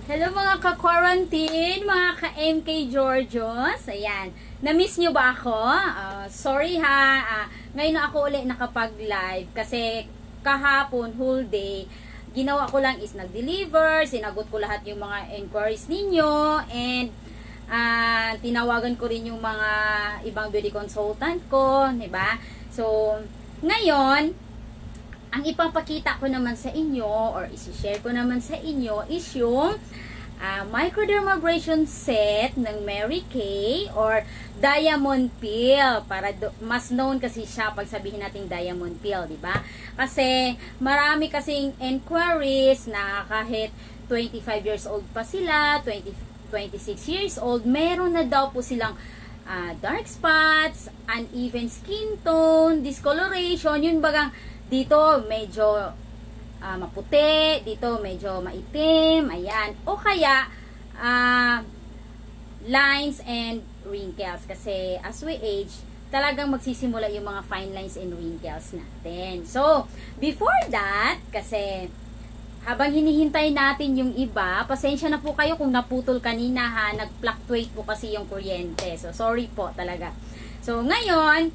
Hello mga ka-quarantine, mga ka-MK Georgios. Ayan, na-miss nyo ba ako? Sorry ha, ngayon na ako ulit nakapag-live kasi kahapon, whole day, ginawa ko lang is nag-deliver, sinagot ko lahat yung mga inquiries ninyo, and tinawagan ko rin yung mga ibang beauty consultant ko, diba? So, ngayon, ang ipapakita ko naman sa inyo or isi-share ko naman sa inyo is yung microdermabrasion set ng Mary Kay or Diamond Peel, para mas known kasi siya pag sabihin natin Diamond Peel, di ba? Kasi marami kasing inquiries na kahit 25 years old pa sila, 26 years old, meron na daw po silang dark spots, uneven skin tone, discoloration, yun bagang dito medyo maputi, dito medyo maitim, ayan. O kaya lines and wrinkles, kasi as we age, talagang magsisimula yung mga fine lines and wrinkles natin. So, before that, kasi habang hinihintay natin yung iba, pasensya na po kayo kung naputol kanina ha, nag-fluctuate po kasi yung kuryente. So, sorry po talaga. So, ngayon,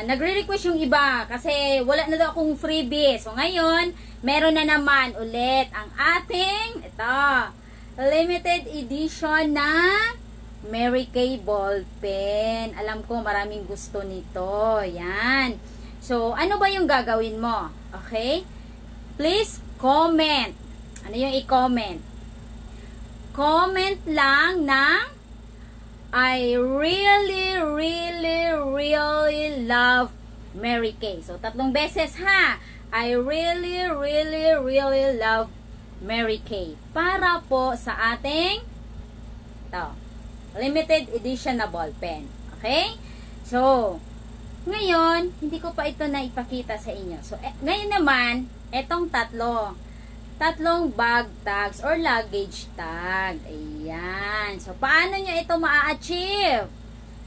nagre-request yung iba kasi wala na daw akong freebie. So, ngayon, meron na naman ulit ang ating, ito, limited edition na Mary Kay ball pen. Alam ko, maraming gusto nito. Yan. So, ano ba yung gagawin mo? Okay? Please, comment. Ano yung i-comment? Comment lang ng I really love Mary Kay. So, 3 beses ha. I really love Mary Kay. Para po sa ating ito, limited edition na ball pen. Okay? So, ngayon, hindi ko pa ito na ipakita sa inyo. So, ngayon naman, etong tatlong bag tags or luggage tag. Ayan. So, paano nyo ito ma-achieve?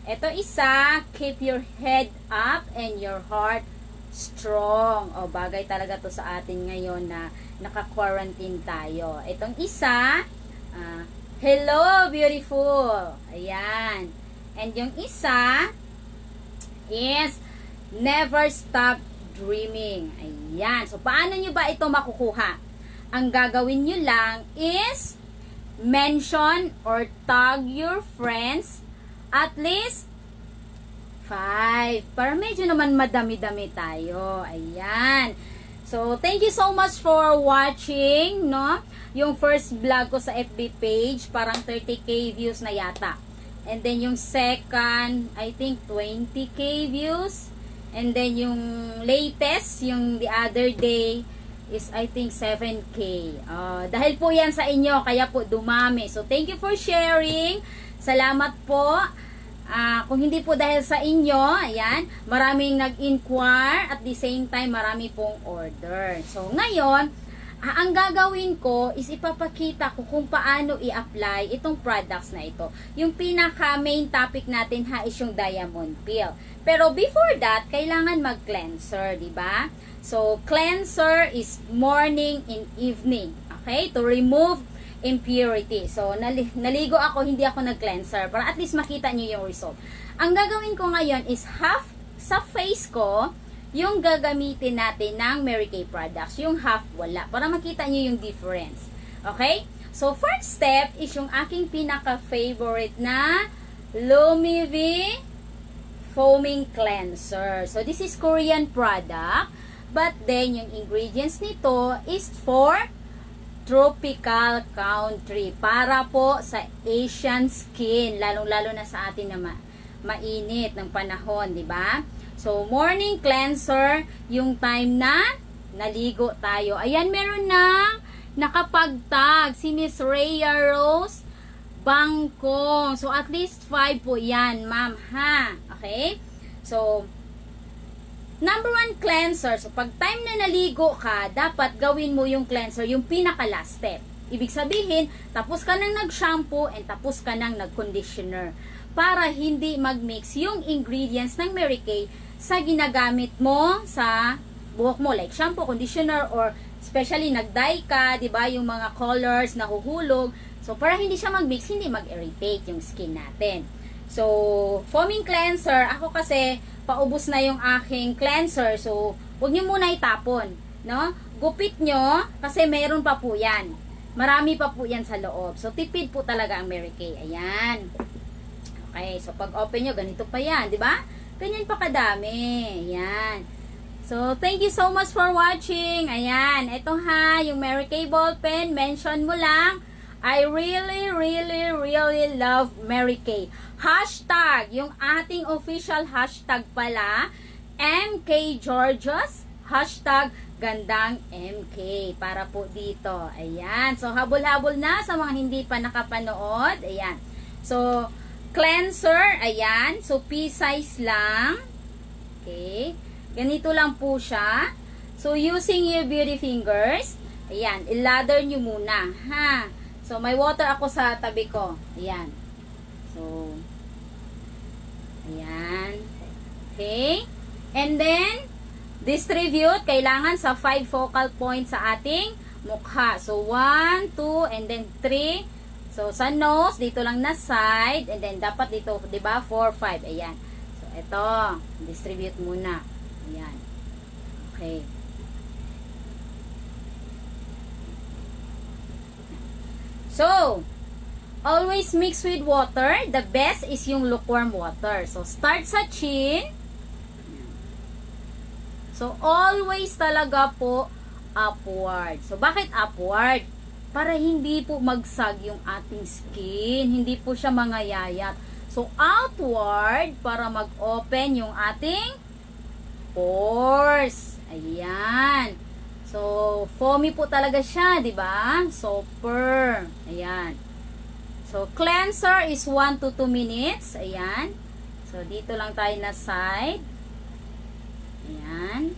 Ito isa, keep your head up and your heart strong. O, bagay talaga to sa atin ngayon na naka-quarantine tayo. Itong isa, hello, beautiful. Ayan. And yung isa is never stop dreaming. Ayan. So, paano nyo ba ito makukuha? Ang gagawin nyo lang is mention or tag your friends at least 5. Para medyo naman madami-dami tayo. Ayan. So, thank you so much for watching, no? Yung first vlog ko sa FB page, parang 30k views na yata. And then yung second, I think 20k views. And then yung latest, yung the other day, is I think 7k. Dahil po yan sa inyo, kaya po dumami. So, thank you for sharing. Salamat po. Kung hindi po dahil sa inyo, ayan, maraming nag-inquire at the same time, marami pong order. So, ngayon, ang gagawin ko is ipapakita ko kung paano i-apply itong products na ito. Yung pinaka main topic natin ha is yung Diamond Peel. Pero before that, kailangan mag-cleanser, di ba? So, cleanser is morning and evening. Okay? To remove impurity. So, naligo ako, hindi ako nag-cleanser. Para at least makita nyo yung result. Ang gagawin ko ngayon is half sa face ko, yung gagamitin natin ng Mary Kay products. Yung half wala. Para makita nyo yung difference. Okay? So, first step is yung aking pinaka-favorite na Lumivee Foaming Cleanser. So, this is Korean product. But then, yung ingredients nito is for tropical country. Para po sa Asian skin. Lalong-lalo na sa atin na mainit ng panahon, di ba? So, morning cleanser, yung time na naligo tayo. Ayan, meron na nakapagtag si Miss Rhea Rose Bangkong. So, at least 5 po yan, ma'am, ha? Okay? So, number 1 cleanser. So, pag time na naligo ka, dapat gawin mo yung cleanser, yung pinaka-last step. Ibig sabihin, tapos ka nang nag-shampoo and tapos ka nang nag-conditioner. Para hindi mag-mix yung ingredients ng Mary Kay sa ginagamit mo sa buhok mo. Like shampoo, conditioner, or especially nag-dye ka, 'di ba, yung mga colors nahuhulog. So, para hindi siya mag-mix, hindi mag-irritate yung skin natin. So, foaming cleanser, ako kasi, paubos na yung aking cleanser. So, huwag nyo muna itapon, no? Gupit nyo, kasi meron pa po yan. Marami pa po yan sa loob. So, tipid po talaga ang Mary Kay. Ayan. Okay, so pag open nyo, ganito pa yan, di ba? Ganyan pa kadami. Ayan. So, thank you so much for watching. Ayan, ito ha, yung Mary Kay ball pen, mention mo lang, I really, really, really love Mary Kay. Hashtag, yung ating official hashtag pala, MK Georgios, hashtag gandang MK, para po dito. Ayan, so habol-habol na sa mga hindi pa nakapanood. Ayan, so cleanser, ayan, so pea-size lang. Okay, ganito lang po siya. So using your beauty fingers, ayan, i-lather nyo muna, ha. So may water ako sa tabi ko. Ayan. So, ayan. Okay. And then, distribute, kailangan sa 5 focal points sa ating mukha. So, 1, 2, and then 3. So, sa nose, dito lang na side. And then, dapat dito, diba? 4, 5. Ayan. So, ito. Distribute muna. Ayan. Okay. So, always mix with water. The best is yung lukewarm water. So, start sa chin. So, always talaga po upward. So, bakit upward? Para hindi po magsag yung ating skin. Hindi po siya mangayayat. So, outward para mag-open yung ating pores. Ayan. So, foamy po talaga siya, di ba? Super. Ayan. So, cleanser is 1 to 2 minutes. Ayan. So, dito lang tayo na side. Ayan.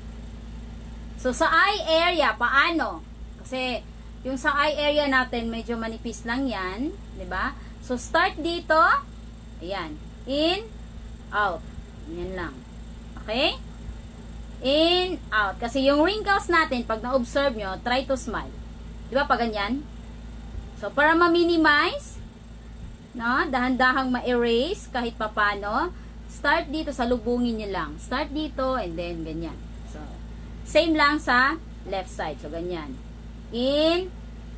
So, sa eye area, paano? Kasi, yung sa eye area natin, medyo manipis lang yan. Diba? So, start dito. Ayan. In, out. Yan lang. Okay? In, out. Kasi yung wrinkles natin, pag na-observe nyo, try to smile. Diba? Pag ganyan. So, para ma-minimize, no? Dahan-dahang ma-erase kahit papano. Start dito, sa lubungin nyo lang. Start dito, and then ganyan. So, same lang sa left side. So, ganyan. In,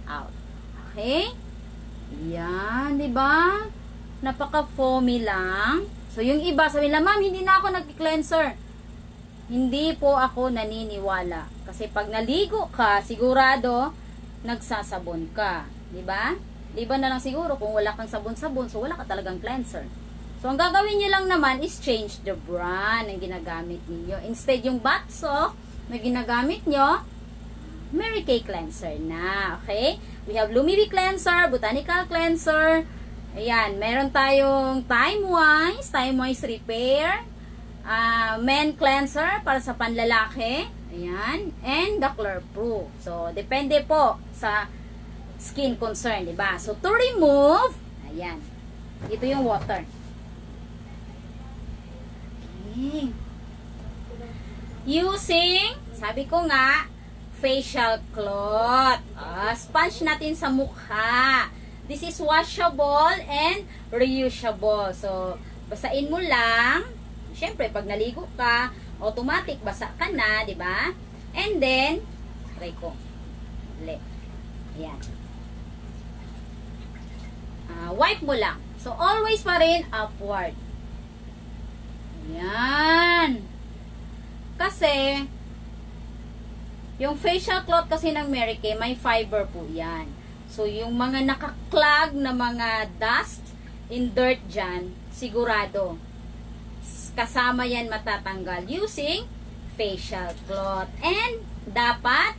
out. Okay? Yan, diba? Napaka-foamy lang. So, yung iba, sabi nila, ma'am, hindi na ako nag-cleanser. Hindi po ako naniniwala. Kasi pag naligo ka, sigurado, nagsasabon ka. Diba? Diba na lang siguro kung wala kang sabon-sabon, so wala ka talagang cleanser. So, ang gagawin nyo lang naman is change the brand ang ginagamit niyo. Instead, yung bath soap na ginagamit nyo, Mary Kay cleanser na. Okay? We have Lumivy cleanser, Botanical cleanser. Ayan, meron tayong Time Wise Repair. Men cleanser para sa panlalaki. Ayan. And the Clear Proof. So, depende po sa skin concern, diba? So, to remove, ayan. Ito yung water. Okay. Using, sabi ko nga, facial cloth. Sponge natin sa mukha. This is washable and reusable. So, basain mo lang. Siyempre, pag naligo ka, automatic basa ka na, di ba? And then, try ko. Ulit. Ayan. Wipe mo lang. So, always pa rin upward. Ayan. Kasi, yung facial cloth kasi ng Mary Kay, may fiber po yan. So, yung mga nakaklag na mga dust in dirt dyan, sigurado, kasama yan matatanggal using facial cloth. And, dapat,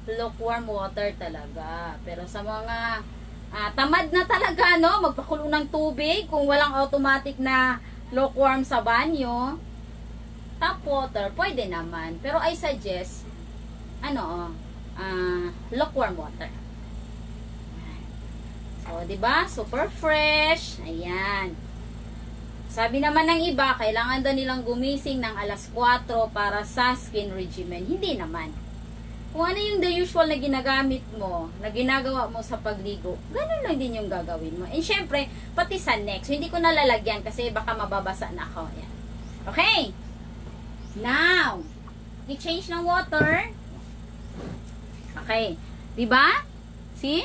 lukewarm water talaga. Pero sa mga tamad na talaga, no, magpakulo ng tubig, kung walang automatic na lukewarm sa banyo, tap water, pwede naman. Pero I suggest, lukewarm water. So, diba? Super fresh. Ayan. Sabi naman ng iba, kailangan daw nilang gumising ng alas 4 para sa skin regimen. Hindi naman. Kung ano yung the usual na ginagamit mo, na ginagawa mo sa pagligo, ganun lang din yung gagawin mo. And syempre, pati sa neck. So, hindi ko nalalagyan kasi baka mababasa na ako. Yan. Okay. Now, i-change ng water. Okay. Diba? See?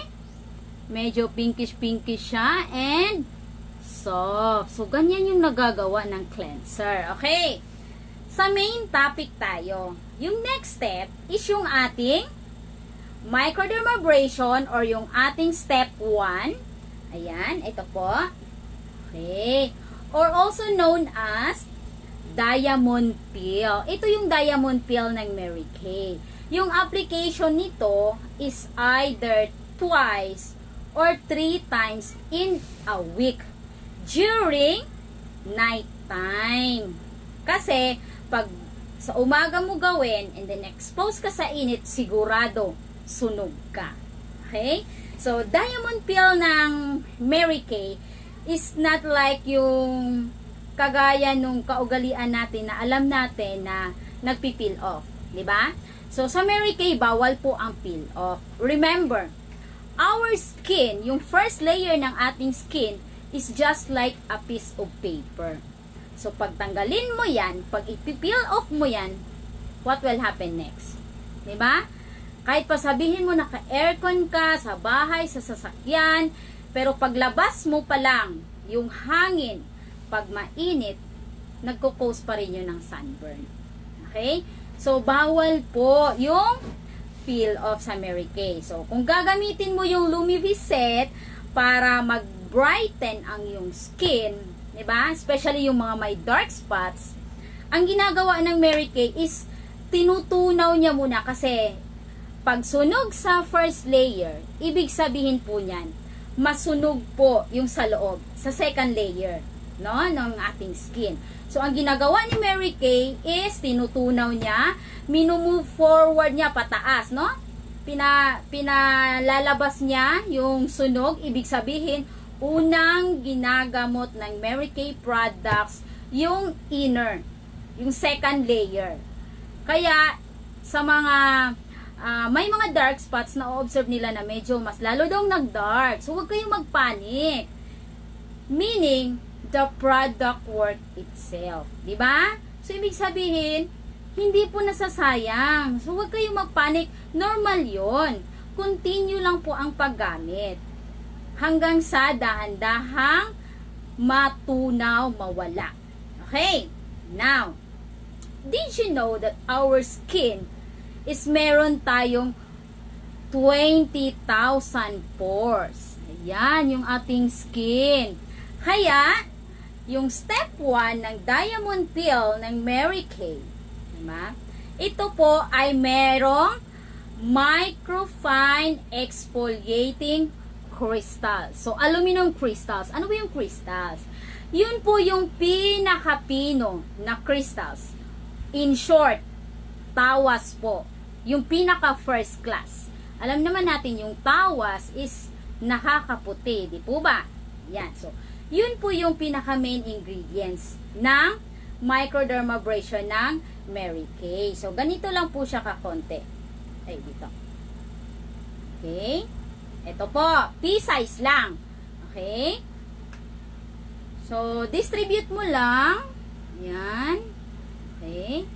Medyo pinkish-pinkish siya and soft. So, ganyan yung nagagawa ng cleanser. Okay. Sa main topic tayo. Yung next step is yung ating microdermabrasion or yung ating step 1. Ayan, ito po. Okay. Or also known as diamond peel. Ito yung diamond peel ng Mary Kay. Yung application nito is either twice or 3 times in a week during night time. Kasi, pag sa umaga mo gawin and then expose ka sa init, sigurado sunog ka. Okay? So, diamond peel ng Mary Kay is not like yung kagaya nung kaugalian natin na alam natin na nagpi-peel off. Diba? So, sa Mary Kay, bawal po ang peel off. Remember, our skin, yung first layer ng ating skin is just like a piece of paper. So, pag tanggalin mo yan, pag ipipeel off mo yan, what will happen next? Diba? Kahit pa sabihin mo naka-aircon ka, sa bahay, sa sasakyan, pero paglabas mo pa lang, yung hangin, pag mainit, nagko-cause pa rin yun ng sunburn. Okay? So, bawal po yung peel off sa Mary Kay. So, kung gagamitin mo yung Lumivisec para mag-brighten ang yung skin, diba? Especially yung mga may dark spots, ang ginagawa ng Mary Kay is tinutunaw niya muna kasi pag sunog sa first layer, ibig sabihin po niyan, masunog po yung sa loob, sa second layer, no, ng ating skin. So, ang ginagawa ni Mary Kay is tinutunaw niya, minumove forward niya pataas, no? Pinalalabas niya yung sunog, ibig sabihin, unang ginagamot ng Mary Kay products yung inner, yung second layer. Kaya sa mga may mga dark spots na observe nila na medyo mas lalo daw nag-dark. So huwag kayong magpanik. Meaning the product work itself, 'di ba? So ibig sabihin hindi po nasasayang. So huwag kayong magpanik, normal 'yon. Continue lang po ang paggamit hanggang sa dahan-dahang matunaw, mawala. Okay? Now, did you know that our skin is meron tayong 20,000 pores? Ayan, yung ating skin. Kaya, yung step 1 ng diamond peel ng Mary Kay, diba? Ito po ay merong microfine exfoliating crystals. So, aluminum crystals. Ano ba yung crystals? Yun po yung pinakapino na crystals. In short, tawas po. Yung pinaka first class. Alam naman natin yung tawas is nakakaputi. Di po ba? Yan. So, yun po yung pinaka main ingredients ng microdermabrasion ng Mary Kay. So, ganito lang po siya kakonti. Ay, dito. Okay. Ito po, pea-size lang. Okay? So, distribute mo lang. Yan. Okay?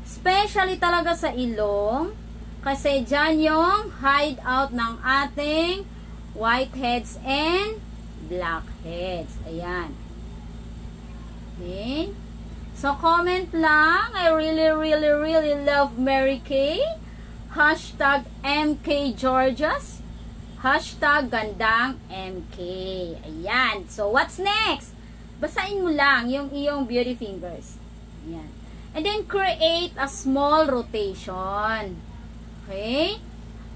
Especially talaga sa ilong. Kasi dyan yung hideout ng ating whiteheads and blackheads. Ayan. Okay? So, comment lang. I really, really, really love Mary Kay. Hashtag MKGeorgias. Hashtag gandang MK. Ayan. So, what's next? Basahin mo lang yung iyong beauty fingers. Ayan. And then, create a small rotation. Okay?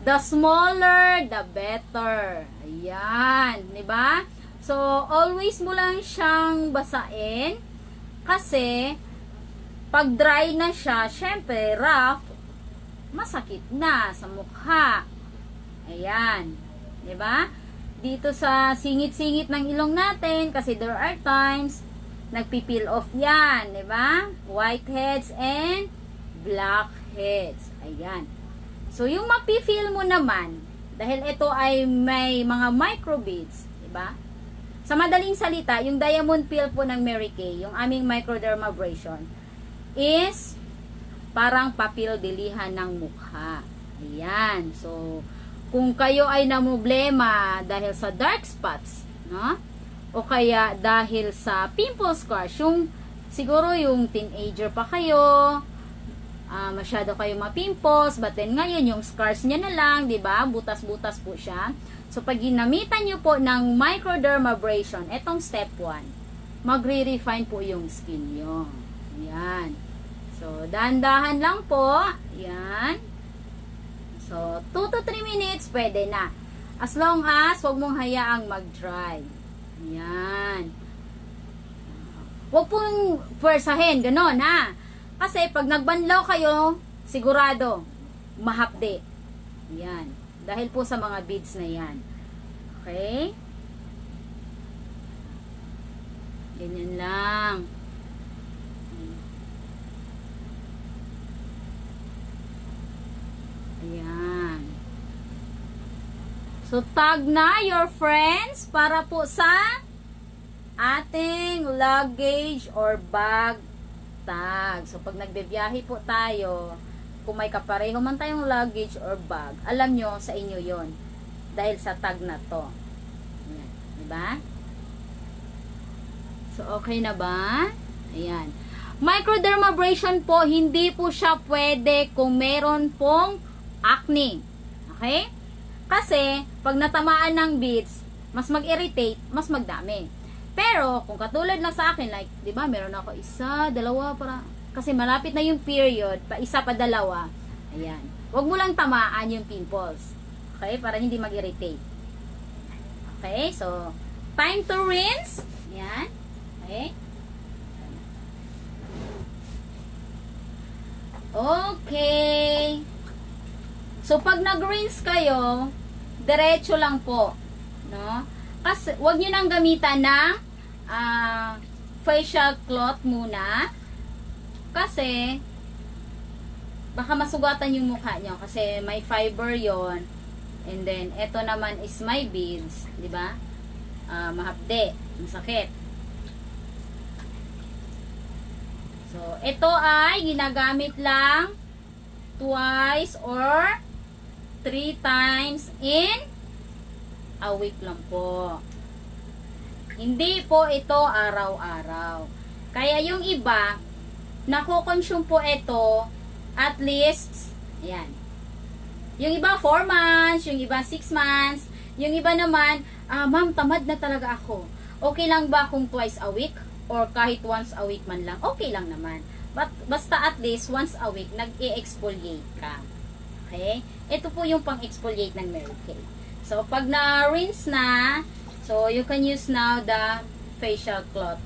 The smaller, the better. Ayan. Diba? So, always mo lang siyang basain. Kasi, pag dry na siya, syempre, rough, masakit na sa mukha. Ayan. Diba? Dito sa singit-singit ng ilong natin, kasi there are times, nagpipeel off yan. Diba? Whiteheads and blackheads. Ayan. So, yung mapi-feel mo naman, dahil ito ay may mga microbeads, diba? Sa madaling salita, yung diamond peel po ng Mary Kay, yung aming microdermabrasion, is parang papildilihan ng mukha. Ayan. So, kung kayo ay namumblema dahil sa dark spots, no? O kaya dahil sa pimple scars, yung siguro yung teenager pa kayo, masyado kayo mapimples, but then ngayon yung scars niya na lang, 'di ba? Butas-butas po siya. So pag ginamitan niyo po ng microdermabrasion, etong step 1, magre-refine po yung skin niyo. Ayan. So dahan-dahan lang po. Ayan. So 2 to 3 minutes pwede na. As long as wag mong hayaang mag-dry. Ayan. Wag pong pwersahin, ganon ha. Kasi pag nagbanlaw kayo, sigurado, mahapde. Yan. Dahil po sa mga beads na yan. Okay? Ganyan lang. Ayan. So, tag na your friends para po sa ating luggage or bag tag. So, pag nagbebiyahe po tayo, kung may kapareho man tayong luggage or bag, alam nyo, sa inyo yon dahil sa tag na to. Ayan. Diba? So, okay na ba? Ayan. Microdermabrasion po, hindi po siya pwede kung meron pong acne. Okay? Kasi, pag natamaan ng beads, mas mag-irritate, mas magdami. Pero, kung katulad lang sa akin, like, di ba, meron ako isa, dalawa, para, kasi malapit na yung period, pa isa pa dalawa, ayan. Huwag mo lang tamaan yung pimples. Okay? Para hindi mag-irritate. Okay? So, time to rinse. Ayan. Okay? Okay. So, pag nag-rinse kayo, diretso lang po. No? Kasi, huwag nyo nang gamitan ng facial cloth muna. Kasi, baka masugatan yung mukha nyo. Kasi, may fiber yon. And then, eto naman is my beads. Diba? Mahapde. Masakit. So, ito ay ginagamit lang twice or 3 times in a week lang po. Hindi po ito araw-araw. Kaya yung iba, nako-consume po ito at least, ayan. Yung iba 4 months, yung iba 6 months, yung iba naman, ma'am, tamad na talaga ako. Okay lang ba kung twice a week? Or kahit once a week man lang? Okay lang naman. But, basta at least once a week, nag-i-exfoliate ka. Okay? Ito po yung pang-exfoliate ng Mary Kay. So, pag na-rinse na, so, you can use now the facial cloth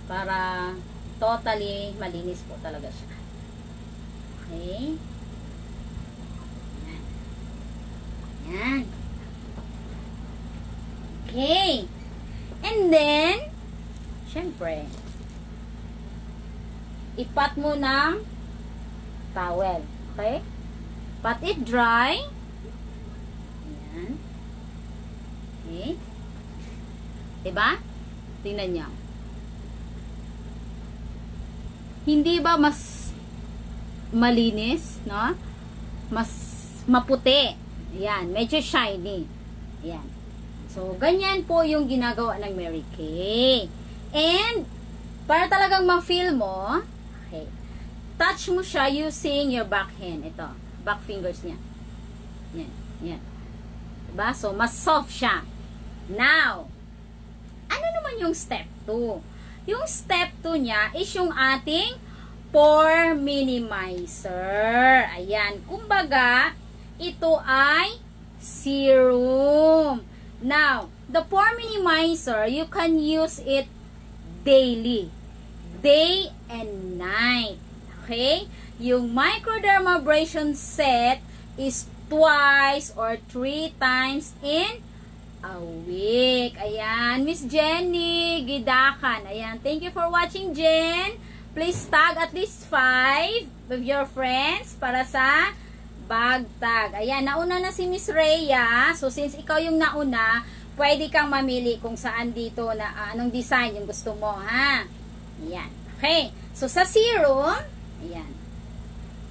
para totally malinis po talaga siya. Okay? Yan. Okay. And then, syempre, ipat mo ng towel. Okay? Pat it dry. Ayan. Okay. Diba? Tingnan nyo. Hindi ba mas malinis, no? Mas maputi. Ayan. Medyo shiny. Ayan. So, ganyan po yung ginagawa ng Mary Kay. And, para talagang ma-feel mo, okay, touch mo siya using your back hand. Ito, back fingers niya. Yan, yan. Diba? So, mas soft siya. Now, ano naman yung step 2? Yung step 2 niya is yung ating pore minimizer. Ayan. Kumbaga, ito ay serum. Now, the pore minimizer, you can use it daily. Day and night. Okay? Yung microdermabrasion set is twice or 3 times in a week. Ayan. Miss Jenny Gidakan. Ayan. Thank you for watching, Jen. Please tag at least 5 with your friends para sa bagtag. Ayan, nauna na si Miss Rhea. So, since ikaw yung nauna, pwede kang mamili kung saan dito na anong design yung gusto mo, ha? Ayan. Okay. So, sa serum, ayan.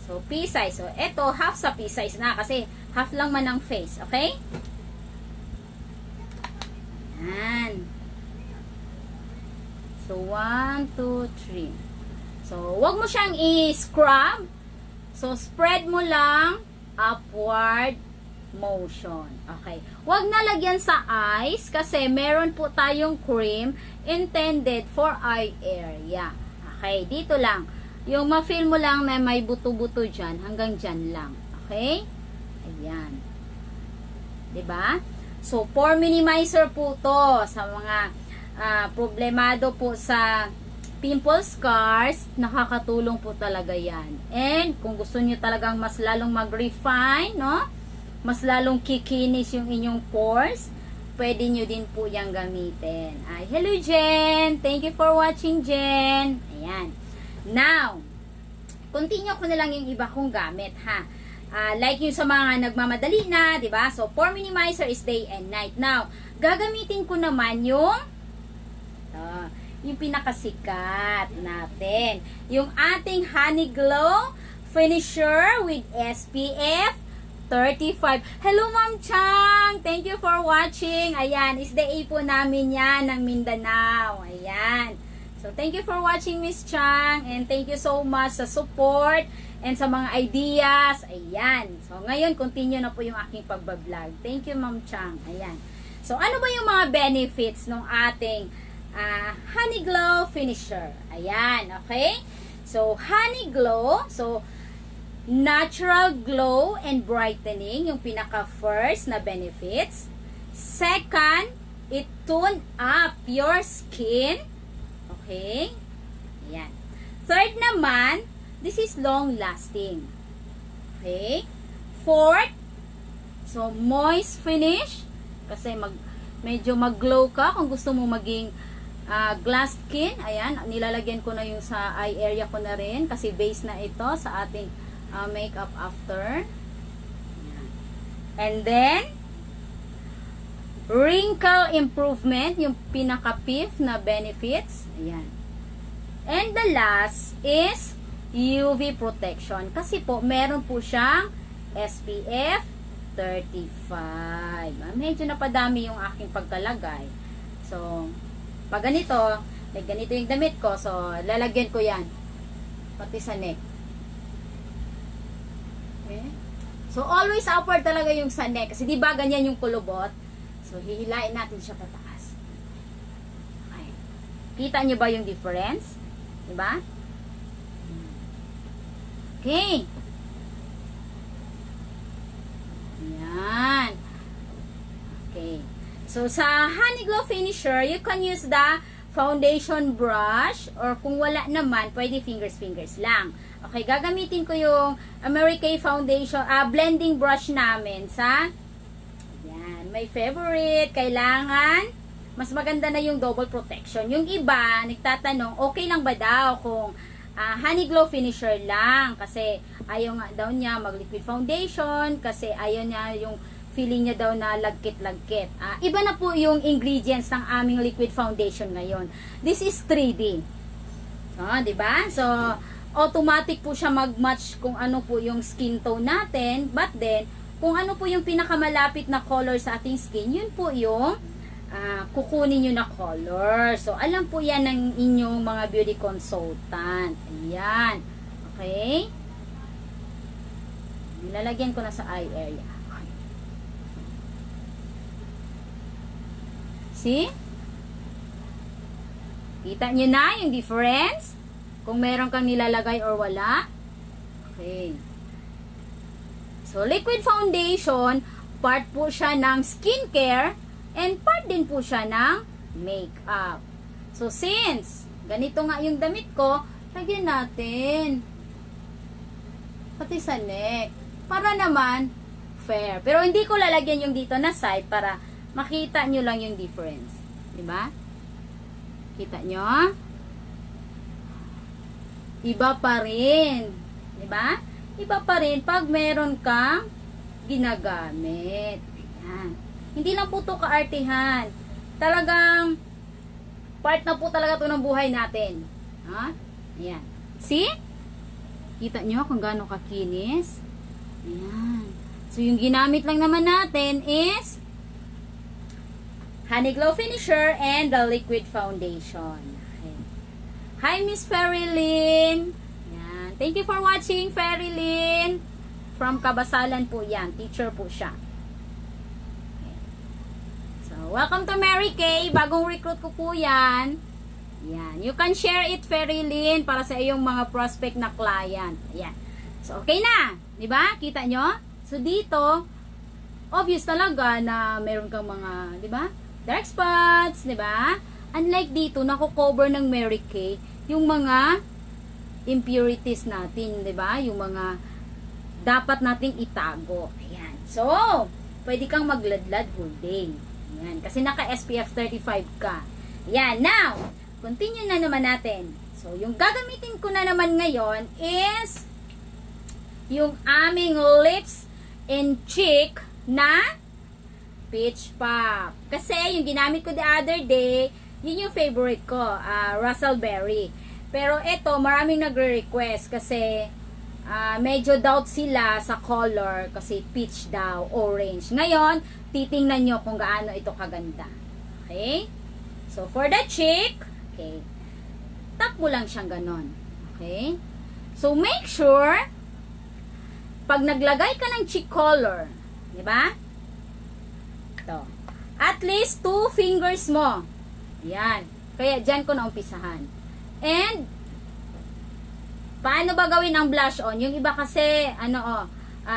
So, pea-size. So, eto, half sa pea-size na kasi half lang man ang face. Okay? Ayan. So, 1, 2, 3. So, wag mo siyang i-scrub. So, spread mo lang upward motion. Okay. Wag na lagyan sa eyes kasi meron po tayong cream intended for eye area. Okay. Dito lang. Yung ma-feel mo lang na may buto-buto dyan. Hanggang dyan lang. Okay. Ayan. Diba? So, pore minimizer po to sa mga problemado po sa pimple scars, nakakatulong po talaga yan. And, kung gusto niyo talagang mas lalong mag-refine, no? Mas lalong kikinis yung inyong pores, pwede nyo din po yung gamitin. Ay, hello Jen! Thank you for watching, Jen! Ayan. Now, continue ko na lang yung iba kong gamit, ha? Like yung sa mga nagmamadali na, diba? So, pore minimizer is day and night. Now, gagamitin ko naman yung pinakasikat natin. Yung ating Honey Glow Finisher with SPF 35. Hello, Ma'am Chang! Thank you for watching. Ayan, is the A po namin yan ng Mindanao. Ayan. So, thank you for watching, Miss Chang. And thank you so much sa support and sa mga ideas. Ayan. So, ngayon, continue na po yung aking pagbablog. Thank you, Ma'am Chang. Ayan. So, ano ba yung mga benefits ng ating Honey Glow Finisher? Ayan, okay? So, Honey Glow. So, natural glow and brightening, yung pinaka-first na benefits. Second, it tune up your skin. Okay? Ayan. Third naman, this is long-lasting. Okay? Fourth, so, moist finish. Kasi medyo mag-glow ka kung gusto mo maging glass skin. Ayan, nilalagyan ko na yung sa eye area ko na rin kasi base na ito sa ating makeup after. Ayan. And then, wrinkle improvement, yung pinaka-fifth na benefits. Ayan. And the last is UV protection. Kasi po, meron po siyang SPF 35. Medyo napadami yung aking pagkalagay. So, pag ganito, like ganito yung damit ko, so, lalagyan ko yan. Pati sa neck. Okay? So, always upward talaga yung sa neck. Kasi diba ganyan yung kulubot? So, hihilain natin siya pataas. Okay. Kita nyo ba yung difference? Diba? Okay. Ayan. Okay. So, sa Honey Glow Finisher, you can use the foundation brush or kung wala naman, pwede fingers lang. Okay, gagamitin ko yung Mary Kay foundation, blending brush namin sa yan, my favorite. Kailangan, mas maganda na yung double protection. Yung iba, nagtatanong, okay lang ba daw kung Honey Glow Finisher lang kasi ayaw nga daw niya mag-liquid foundation kasi ayaw niya yung feeling niya daw na lagkit-lagkit. Iba na po yung ingredients ng aming liquid foundation ngayon. This is 3D. Diba? So, automatic po siya mag-match kung ano po yung skin tone natin. But then, kung ano po yung pinakamalapit na color sa ating skin, yun po yung kukunin nyo na color. So, alam po yan ng inyong mga beauty consultant. Ayan. Okay? Nilalagyan ko na sa eye area. See? Kita nyo na yung difference? Kung meron kang nilalagay or wala. Okay. So, liquid foundation, part po siya ng skincare and part din po siya ng makeup. So, since ganito nga yung damit ko, lagyan natin pati sa neck. Para naman fair. Pero hindi ko lalagyan yung dito na side para makita nyo lang yung difference. Diba? Kita nyo? Iba pa rin. Diba? iba pa rin pag meron kang ginagamit. Ayan. Hindi lang po ito kaartihan. Talagang part na po talaga ito ng buhay natin. Ha? Ayan. See? Kita nyo kung gaano kakinis? Ayan. So, yung ginamit lang naman natin is Honey Glow Finisher and the Liquid Foundation. Okay. Hi, Miss Ferilyn. Ayan. Thank you for watching, Ferilyn. From Kabasalan po yan. Teacher po siya. Okay. So, welcome to Mary Kay. Bagong recruit ko po yan. Ayan. You can share it, Ferilyn, para sa iyong mga prospect na client. Ayan. So, okay na. Diba? Kita nyo? So, dito, obvious talaga na meron kang mga, diba? Dark spots, diba? Unlike dito, nako-cover ng Mary Kay yung mga impurities natin, diba? Yung mga dapat nating itago. Ayan. So, pwede kang magladlad whole day. Ayan. Kasi naka SPF 35 ka. Ayan. Now, continue na naman natin. So, yung gagamitin ko na naman ngayon is yung aming lips and cheek na Peach Pop. Kasi yung ginamit ko the other day, yun yung favorite ko, Russell Berry. Pero ito, maraming nagre-request kasi medyo doubt sila sa color kasi peach daw, orange. Ngayon, titingnan nyo kung gaano ito kaganda. Okay? So, for the cheek, okay, tap mo lang siyang ganon. Okay? So, make sure, pag naglagay ka ng cheek color, di ba? Ito. At least 2 fingers mo. Yan. Kaya dyan ko na umpisahan. And, paano ba gawin ang blush on? Yung iba kasi,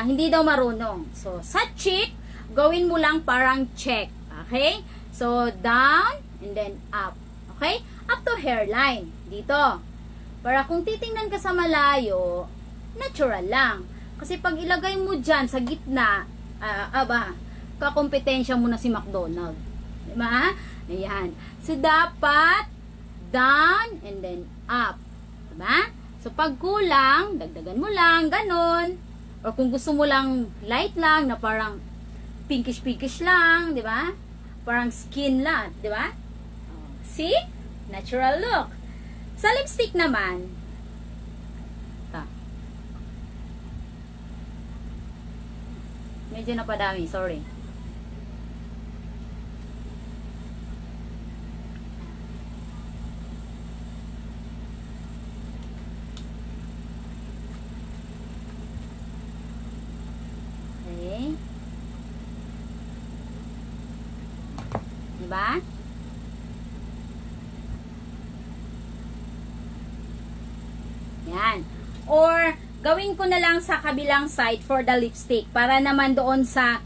hindi daw marunong. So, sa cheek, gawin mo lang parang check. Okay? So, down, and then up. Okay? Up to hairline. Dito. Para kung titingnan ka sa malayo, natural lang. Kasi pag ilagay mo dyan sa gitna, kakompetensya mo na si McDonald. Diba? Ayan. So, dapat down and then up. Diba? So, pag kulang, dagdagan mo lang, ganun. Or kung gusto mo lang light lang, na parang pinkish-pinkish lang, diba? Parang skin lang, diba? See? Natural look. Sa lipstick naman, medyo napadami, sorry. Okay. Diba? Yan. Or, gawin ko na lang sa kabilang side for the lipstick. Para naman doon sa,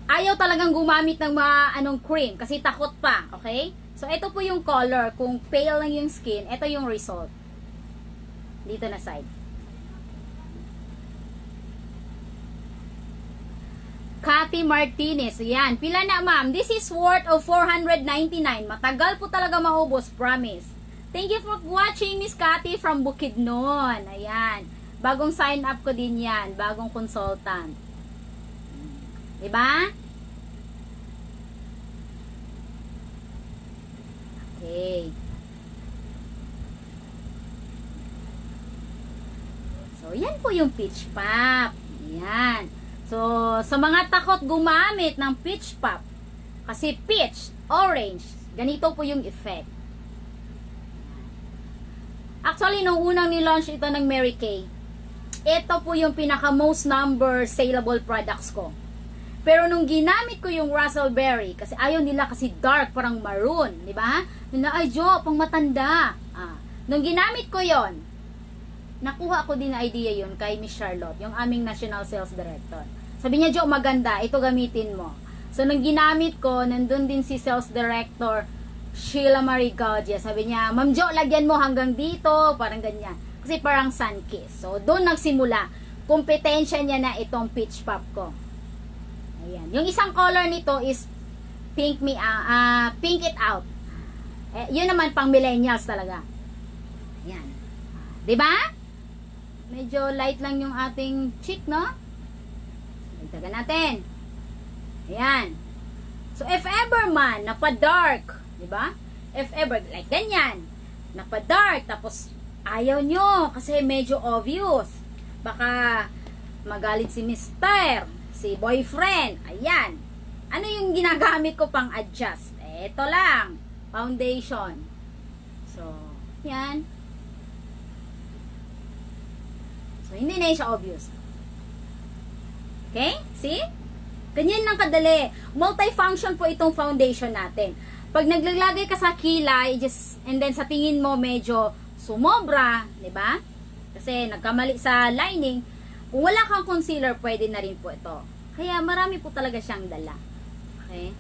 ayaw talagang gumamit ng mga cream. Kasi takot pa. Okay? So, ito po yung color. Kung pale lang yung skin, ito yung result. Dito na side. Cathy Martinez. Yan. Pila na, ma'am? This is worth of 499. Matagal po talaga maubos. Promise. Thank you for watching, Miss Cathy from Bukidnon. Ayan. Bagong sign up ko din yan. Bagong consultant. Diba? Okay. So, yan po yung Peach Pop. Ayan. So, sa mga takot gumamit ng Peach Pop, kasi peach, orange, ganito po yung effect. Actually, nung unang nilaunch ito ng Mary Kay, ito po yung pinaka most number saleable products ko. Pero nung ginamit ko yung Russell Berry, kasi ayaw nila kasi dark, parang maroon, di ba? Ay, Jo, pang matanda. Nung ginamit ko yon, nakuha ko din na idea yun kay Miss Charlotte, yung aming National Sales Director. Sabi niya, Jo, maganda, ito gamitin mo. So, nung ginamit ko, nandun din si Sales Director Sheila Marie Gaudia. Sabi niya, Ma'am Jo, lagyan mo hanggang dito, parang ganyan. Kasi parang sun kiss. So, doon nagsimula. Kompetensya niya na itong Peach Pop ko. Ayan. Yung isang color nito is Pink It Out. Yun naman pang millennials talaga. Ayan. Diba? Medyo light lang yung ating cheek, no? Dagdagan natin. Ayan. So, if ever man, napa-dark, di ba? If ever, like ganyan, napa-dark, tapos ayaw nyo, kasi medyo obvious. Baka magalit si mister, si boyfriend, ayan. Ano yung ginagamit ko pang adjust? Ito lang, foundation. So, yan. So, hindi na siya obvious. Okay? See? Ganyan lang kadali. Multifunction po itong foundation natin. Pag naglalagay ka sa kilay, and then sa tingin mo medyo sumobra, di ba? Kasi nagkamali sa lining, kung wala kang concealer, pwede na rin po ito. Kaya marami po talaga siyang dala. Okay?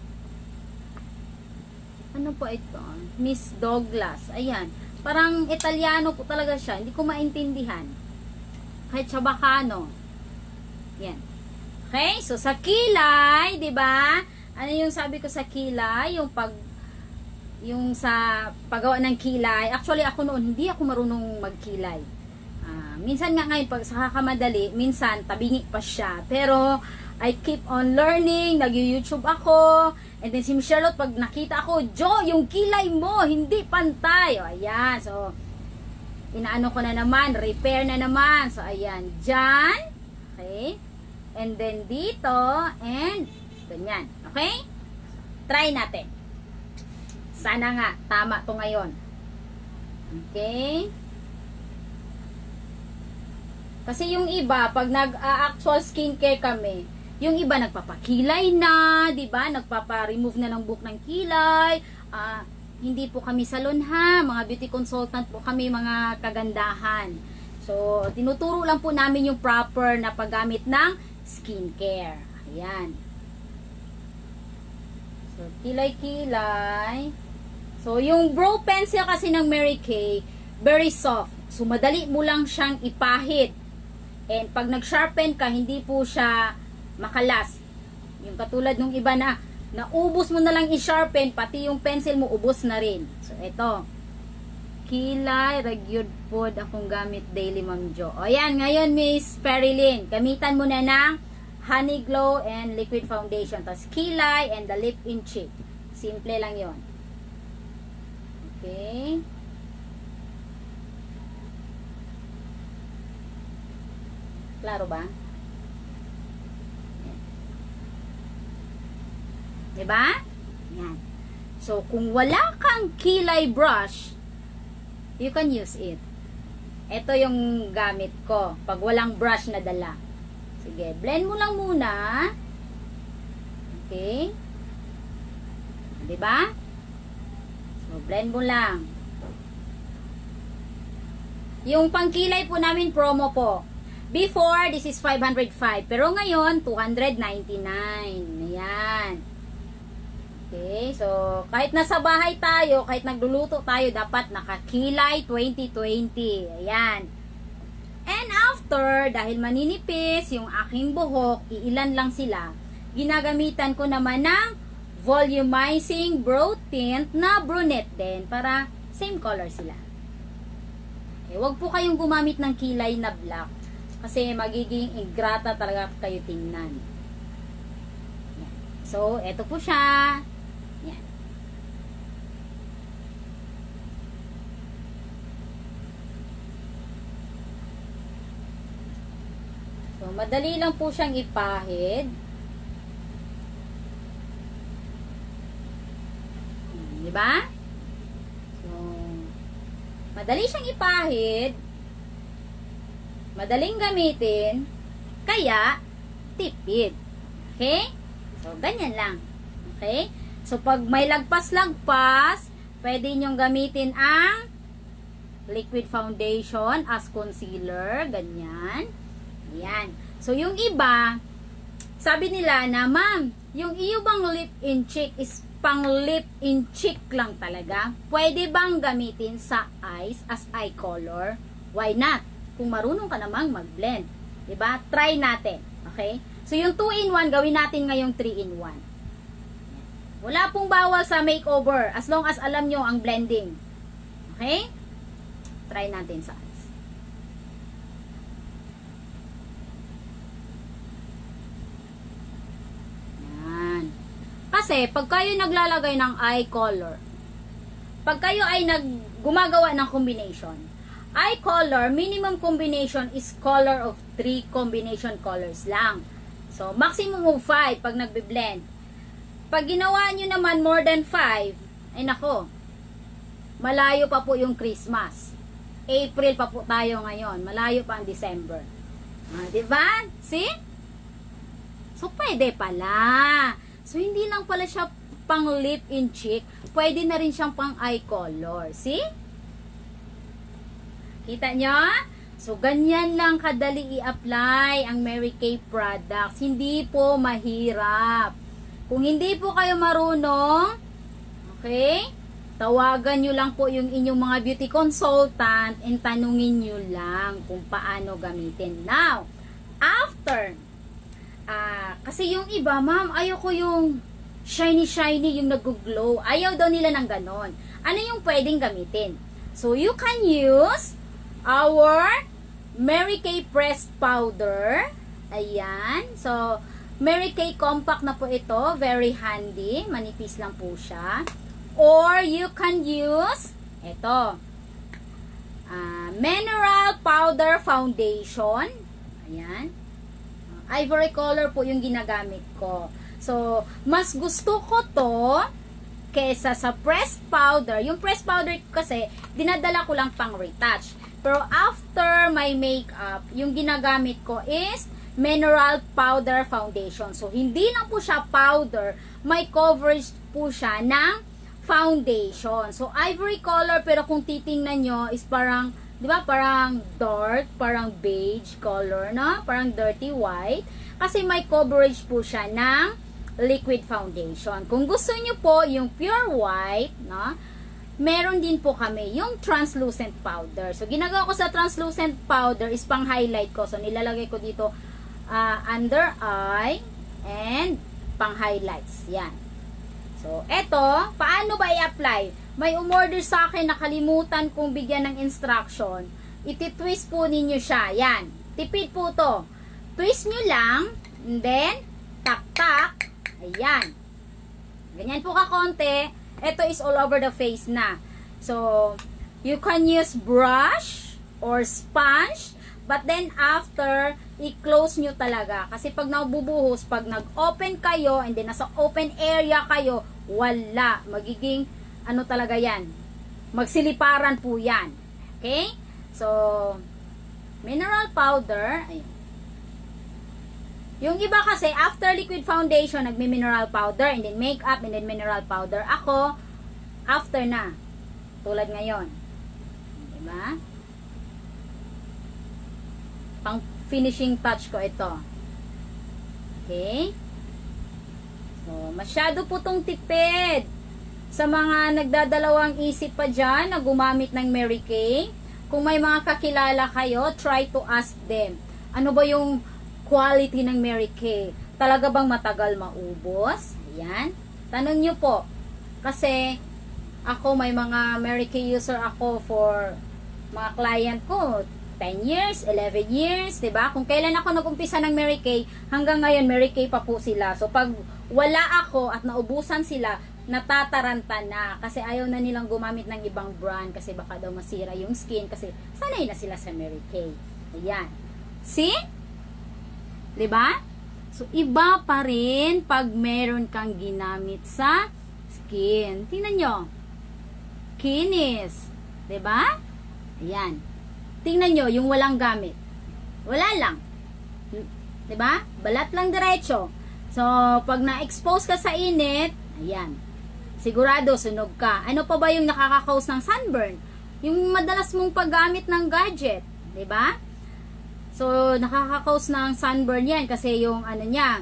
Ano po ito? Miss Douglas. Ayan. Parang Italiano po talaga siya. Hindi ko maintindihan. Kahit Chabacano. Yan. Okay? So, sa kilay, di ba? Ano yung sabi ko sa kilay? Yung sa paggawa ng kilay. Actually, ako noon, hindi ako marunong magkilay. Minsan nga ngayon, pag sa kakamadali, minsan, tabingi pa siya. Pero, I keep on learning, nag-YouTube ako, and then si Charlotte, pag nakita ako, Jo, yung kilay mo, hindi pantay. O, ayan, so, inaano ko na naman, repair na naman. So, ayan, dyan, okay, and then dito, and, ganyan, okay? Try natin. Sana nga, tama to ngayon. Okay? Kasi yung iba, pag nag-actual skincare kami, yung iba nagpapakilay na, di ba? Nagpapa-remove na ng buhok ng kilay. Hindi po kami salon ha, mga beauty consultant po kami, mga kagandahan. So, tinuturo lang po namin yung proper na paggamit ng skincare. Ayan. So, kilay-kilay. So, yung brow pencil kasi ng Mary Kay, very soft. So, madali mo lang siyang ipahid. And pag nag-sharpen ka, hindi po siya makalas. Yung katulad nung iba na naubos mo na lang i-sharpen, pati yung pencil mo, ubos na rin. So, ito. Kilay, Regular Food, akong gamit daily, Ma'am Jo. O, yan. Ngayon, Miss Perilyn, gamitan mo na ng Honey Glow and Liquid Foundation. Tapos, kilay and the lip in cheek. Simple lang yon. Okay. Klaro ba? Diba? Yan. So, kung wala kang kilay brush, you can use it. Ito yung gamit ko. Pag walang brush na dala. Sige, blend mo lang muna. Okay? Diba? So, blend mo lang. Yung pangkilay po namin, promo po. Before, this is 505. Pero ngayon, 299. Ayan. Okay, so, kahit nasa bahay tayo, kahit nagluluto tayo, dapat nakakilay 2020. Ayan. And after, dahil maninipis yung aking buhok, iilan lang sila, ginagamitan ko naman ng volumizing brow tint na brunette din para same color sila. Okay, wag po kayong gumamit ng kilay na black kasi magiging ingrata talaga kayo tingnan. Yan. So, eto po siya. Yan. So, madali lang po siyang ipahid. Diba? So, madali siyang ipahid. Madaling gamitin. Kaya, tipid. Okay? So, ganyan lang. Okay? So, pag may lagpas-lagpas, pwede nyong gamitin ang liquid foundation as concealer. Ganyan. Ayan. So, yung iba, sabi nila na, ma'am, yung iyo bang lip in cheek is pang lip in cheek lang talaga? Pwede bang gamitin sa eyes as eye color? Why not? Kung marunong ka namang mag-blend. Diba? Try natin. Okay? So, yung 2-in-1, gawin natin ngayong 3-in-1. Wala pong bawal sa makeover as long as alam nyo ang blending. Okay? Try natin sa eyes. kasi, pag kayo naglalagay ng eye color, pag kayo ay gumagawa ng combination, eye color, minimum combination is color of 3 combination colors lang. So, maximum of 5 pag nagbe-blend. Pag ginawa nyo naman more than 5, ay nako, malayo pa po yung Christmas. April pa po tayo ngayon. Malayo pa ang December. Diba? See? So, pwede pala. So, hindi lang pala siya pang lip in cheek. Pwede na rin siyang pang eye color. See? Kita nyo? So, ganyan lang kadali i-apply ang Mary Kay products. Hindi po mahirap. Kung hindi po kayo marunong, okay, tawagan nyo lang po yung inyong mga beauty consultant and tanungin nyo lang kung paano gamitin. Now, after, kasi yung iba, ma'am, ayoko yung shiny-shiny, yung nag-glow. Ayaw daw nila ng ganon. Ano yung pwedeng gamitin? So, you can use our Mary Kay pressed powder. Ayan. So, Mary Kay compact na po ito. Very handy. Manipis lang po siya. Or, you can use ito. Mineral powder foundation. Ayan. Ivory color po yung ginagamit ko. So, mas gusto ko to kesa sa pressed powder. Yung pressed powder kasi, dinadala ko lang pang retouch. Pero after my makeup, yung ginagamit ko is mineral powder foundation. So, hindi lang po siya powder, may coverage po siya ng foundation. So, ivory color, pero kung titingnan nyo, is parang, di ba, parang dark, parang beige color, no? Parang dirty white. Kasi may coverage po siya ng liquid foundation. Kung gusto nyo po yung pure white, no, meron din po kami yung translucent powder. So, ginagawa ko sa translucent powder is pang highlight ko. So, nilalagay ko dito under eye and pang highlights. Yan. So, eto, paano ba i-apply? May umorder sa akin, nakalimutan kong bigyan ng instruction. Iti-twist po ninyo siya. Yan. Tipid po to. Twist nyo lang, and then, tak-tak. Ayan. Ganyan po kakonte. Ito is all over the face na. So, you can use brush or sponge. But then, after, i-close nyo talaga. Kasi pag nabubuhos, pag nag-open kayo, and then nasa open area kayo, wala. Magiging, ano talaga yan? Magsiliparan po yan. Okay? So, mineral powder. Ayun. Yung iba kasi, after liquid foundation, nagmi-mineral powder, and then makeup, and then mineral powder. Ako, after na. Tulad ngayon. Diba? Pang finishing touch ko ito. Okay? So, masyado po tong tipid. Sa mga nagdadalawang isip pa dyan, na gumamit ng Mary Kay, kung may mga kakilala kayo, try to ask them. Ano ba yung quality ng Mary Kay? Talaga bang matagal maubos? Ayan. Tanong nyo po. Kasi, ako may mga Mary Kay user ako for mga client ko. 10 years, 11 years, diba? Kung kailan ako nag-umpisa ng Mary Kay, hanggang ngayon Mary Kay pa po sila. So, pag wala ako at naubusan sila, natataranta na. Kasi ayaw na nilang gumamit ng ibang brand kasi baka daw masira yung skin kasi sanay na sila sa Mary Kay. Ayan. See? Diba? So, iba pa rin pag meron kang ginamit sa skin. Tingnan nyo. Kinis. Diba? Ayan. Tingnan nyo, yung walang gamit. Wala lang. Diba? Balat lang diretso. So, pag na-expose ka sa init, ayan. Sigurado, sunog ka. Ano pa ba yung nakaka-cause ng sunburn? Yung madalas mong paggamit ng gadget. Diba? So, nakaka-cause ng sunburn yan kasi yung ano niya,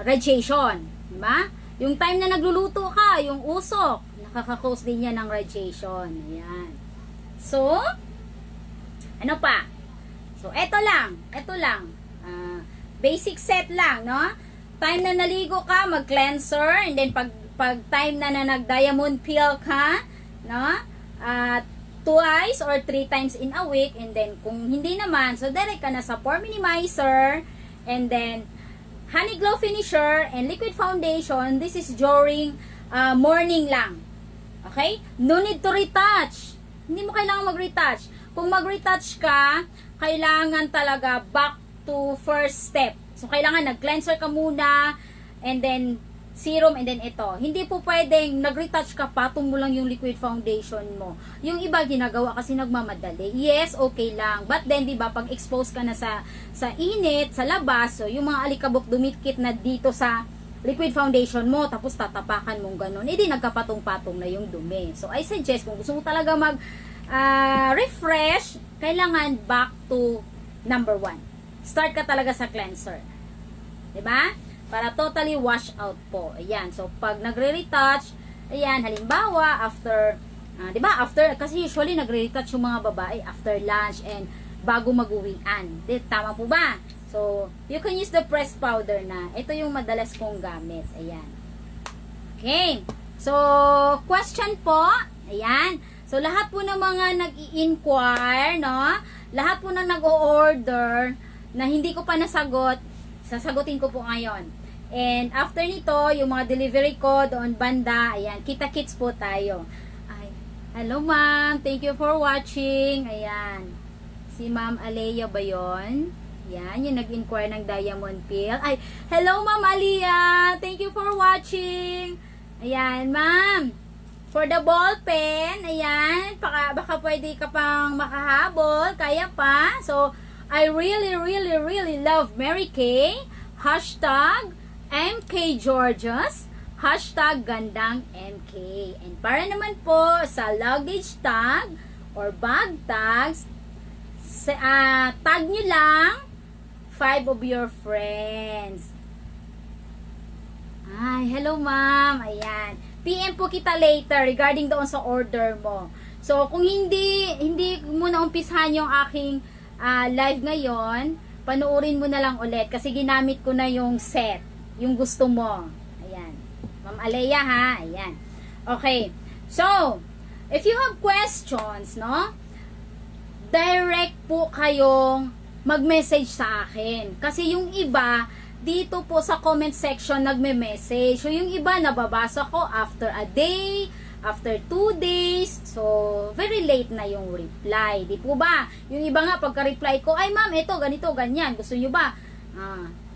radiation. Diba? Yung time na nagluluto ka, yung usok, nakaka-cause din yan ng radiation. Ayan. So, ano pa? So, eto lang. Basic set lang, no? Time na naligo ka, mag-cleanser, and then pag time na nag-diamond peel ka, no? Twice or 3 times in a week, and then kung hindi naman, so direct ka na sa pore minimizer, and then Honey Glow Finisher and Liquid Foundation, this is during morning lang. Okay? No need to retouch. Hindi mo kailangan mag-retouch. Kung mag-retouch ka, kailangan talaga back to first step. So, kailangan nag-cleanser ka muna, and then serum, and then ito. Hindi po pwedeng nag-retouch ka, patong mo lang yung liquid foundation mo. Yung iba ginagawa kasi nagmamadali. Yes, okay lang. But then, di ba, pag expose ka na sa init, sa labas, so yung mga alikabok dumikit na dito sa liquid foundation mo, tapos tatapakan mong ganun, edi nagkapatong-patong na yung dumi. So, I suggest, kung gusto mo talaga refresh, kailangan back to number 1. Start ka talaga sa cleanser. Diba? Para totally wash out po. Ayan. So, pag nagre-retouch, ayan, halimbawa, after, diba? After, kasi usually nagre-retouch yung mga babae after lunch and bago mag-uwian. Tama po ba? So, you can use the pressed powder na. Ito yung madalas kong gamit. Ayan. Okay. So, question po. Ayan. So, lahat po ng mga nag-i-inquire, no? Lahat po na nag-o-order na hindi ko pa nasagot, sasagutin ko po ngayon. And after nito, yung mga delivery ko doon banda, ayan, kita-kits po tayo. Ay, hello ma'am, thank you for watching. Ayan, si Ma'am Alea ba yun? Ayan, yung nag-inquire ng Diamond Peel. Ay, hello Ma'am Alea, thank you for watching. Ayan, ma'am, for the ball pen, ayan, baka pwede ka pang makahabol, kaya pa. So, I really, really, really love Mary Kay. Hashtag MK Georges. Hashtag gandang MK. And para naman po sa luggage tag or bag tags, tag nyo lang 5 of your friends. Ay, hello ma'am. Ayan. PM po kita later regarding doon sa order mo. So, kung hindi mo na umpisahan yung aking live ngayon, panuorin mo na lang ulit kasi ginamit ko na yung set, yung gusto mo. Ayan. Ma'am Alea ha, ayan. Okay. So, if you have questions, no? Direct po kayong mag-message sa akin. Kasi yung iba, dito po sa comment section nagme-message. So, yung iba nababasa ko after a day, after 2 days, so, very late na yung reply. Di po ba? Yung iba nga, pagka-reply ko, ay ma'am, ito, ganito, ganyan. Gusto nyo ba?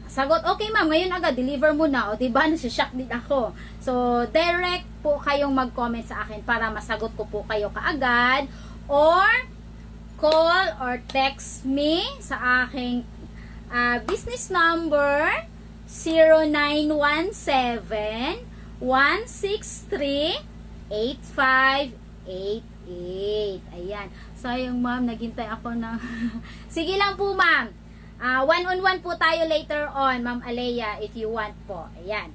Sagot, okay ma'am, ngayon agad, deliver mo na. O, diba, nasishock din ako. So, direct po kayong mag-comment sa akin para masagot ko po kayo kaagad. Or, call or text me sa aking business number, 0917 163 8588. Ayan. Sayang ma'am, naghintay ako na. Sige lang po ma'am. One-on-one po tayo later on, Ma'am Alea, if you want po. Ayan.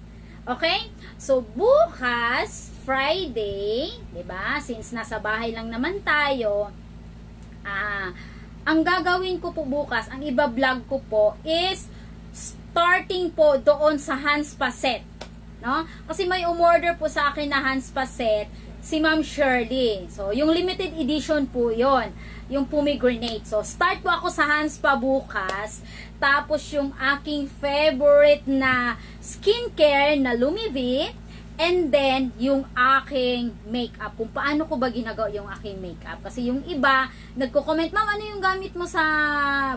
Okay? So, bukas, Friday, diba? Since nasa bahay lang naman tayo, ang gagawin ko po bukas, ang iba-vlog ko po is starting po doon sa Hans Paset. No? Kasi may umorder po sa akin na Hans Paset, si Ma'am Shirley. So, yung limited edition po yon, yung pomegranate. So, start po ako sa Hans pa bukas. Tapos, yung aking favorite na skincare na Lumivi. And then, yung aking makeup. Kung paano ko ba ginagawa yung aking makeup. Kasi yung iba, nagko-comment, Ma'am, ano yung gamit mo sa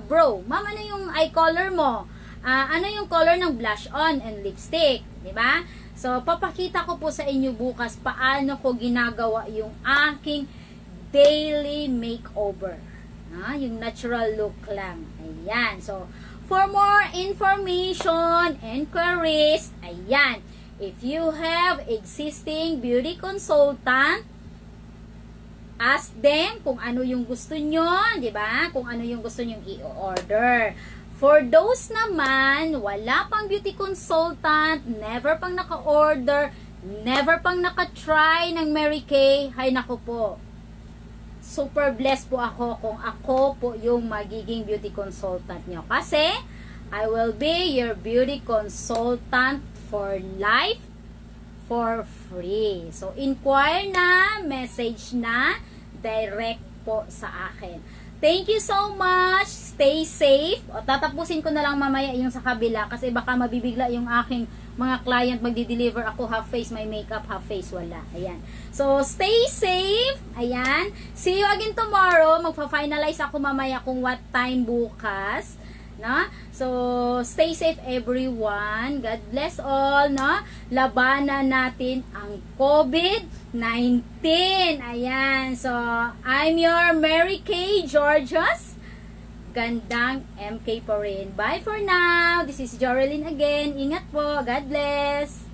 brow? Ma'am, ano yung eye color mo? Ano yung color ng blush on and lipstick, di ba? So, papakita ko po sa inyo bukas paano ko ginagawa yung aking daily makeover. Yung natural look lang. Ayan. So, for more information, inquiries, ayan. If you have existing beauty consultant, ask them kung ano yung gusto nyo, di ba? Kung ano yung gusto nyo i-order. For those naman, wala pang beauty consultant, never pang naka-order, never pang naka-try ng Mary Kay, hay naku po. Super blessed po ako kung ako po yung magiging beauty consultant nyo. Kasi, I will be your beauty consultant for life, for free. So, inquire na, message na, direct po sa akin. Thank you so much. Stay safe. O, tatapusin ko na lang mamaya yung sa kabila kasi baka mabibigla yung aking mga client magdi-deliver. Ako half face, may makeup, half face wala. Ayan. So, stay safe. Ayan. See you again tomorrow. Magpa-finalize ako mamaya kung what time bukas. No? So, stay safe everyone. God bless all, no? Labanan natin ang COVID-19. Ayan. So, I'm your Mary Kay Georgios. Gandang MK pa rin. Bye for now. This is Jorelyn again. Ingat po. God bless.